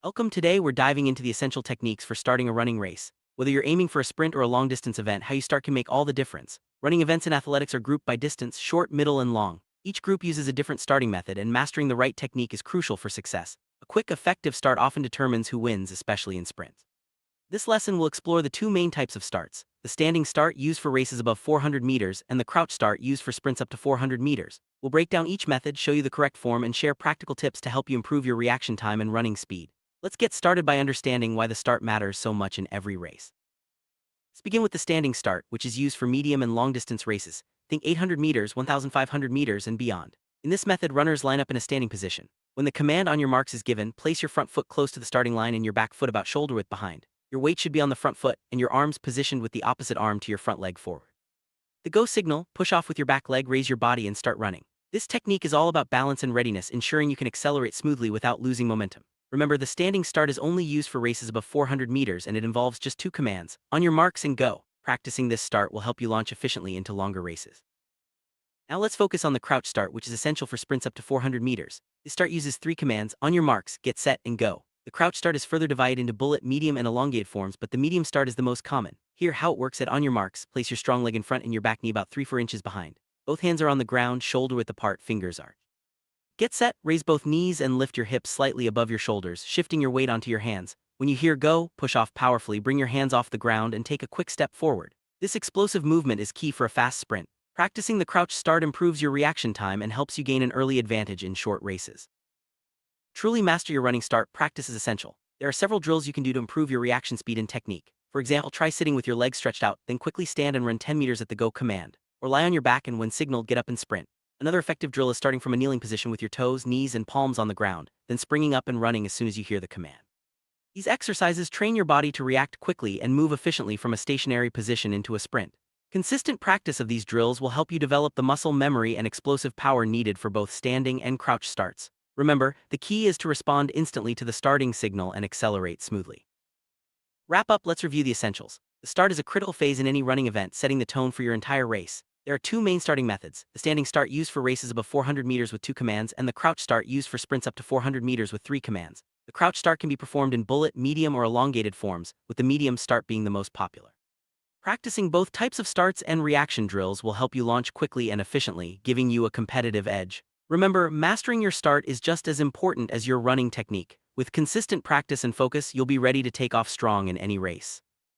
Welcome. Today we're diving into the essential techniques for starting a running race. Whether you're aiming for a sprint or a long distance event, how you start can make all the difference. Running events in athletics are grouped by distance, short, middle, and long. Each group uses a different starting method, and mastering the right technique is crucial for success. A quick, effective start often determines who wins, especially in sprints. This lesson will explore the two main types of starts: the standing start, used for races above 400 meters, and the crouch start, used for sprints up to 400 meters. We'll break down each method, show you the correct form, and share practical tips to help you improve your reaction time and running speed. Let's get started by understanding why the start matters so much in every race. Let's begin with the standing start, which is used for medium and long distance races. Think 800 meters, 1,500 meters, and beyond. In this method, runners line up in a standing position. When the command "on your marks" is given, place your front foot close to the starting line and your back foot about shoulder width behind. Your weight should be on the front foot, and your arms positioned with the opposite arm to your front leg forward. The go signal: push off with your back leg, raise your body, and start running. This technique is all about balance and readiness, ensuring you can accelerate smoothly without losing momentum. Remember, the standing start is only used for races above 400 meters, and it involves just two commands: on your marks and go. Practicing this start will help you launch efficiently into longer races. Now let's focus on the crouch start, which is essential for sprints up to 400 meters. This start uses three commands: on your marks, get set, and go. The crouch start is further divided into bullet, medium, and elongated forms, but the medium start is the most common. Here, how it works: at on your marks, place your strong leg in front and your back knee about 3-4 inches behind. Both hands are on the ground, shoulder width apart, fingers arched. Get set, raise both knees and lift your hips slightly above your shoulders, shifting your weight onto your hands. When you hear go, push off powerfully, bring your hands off the ground and take a quick step forward. This explosive movement is key for a fast sprint. Practicing the crouch start improves your reaction time and helps you gain an early advantage in short races. Truly master your running start, practice is essential. There are several drills you can do to improve your reaction speed and technique. For example, try sitting with your legs stretched out, then quickly stand and run 10 meters at the go command. Or lie on your back and when signaled, get up and sprint. Another effective drill is starting from a kneeling position with your toes, knees, and palms on the ground, then springing up and running as soon as you hear the command. These exercises train your body to react quickly and move efficiently from a stationary position into a sprint. Consistent practice of these drills will help you develop the muscle memory and explosive power needed for both standing and crouch starts. Remember, the key is to respond instantly to the starting signal and accelerate smoothly. Wrap up, let's review the essentials. The start is a critical phase in any running event, setting the tone for your entire race. There are two main starting methods: the standing start, used for races above 400 meters with two commands, and the crouch start, used for sprints up to 400 meters with three commands. The crouch start can be performed in bullet, medium, or elongated forms, with the medium start being the most popular. Practicing both types of starts and reaction drills will help you launch quickly and efficiently, giving you a competitive edge. Remember, mastering your start is just as important as your running technique. With consistent practice and focus, you'll be ready to take off strong in any race.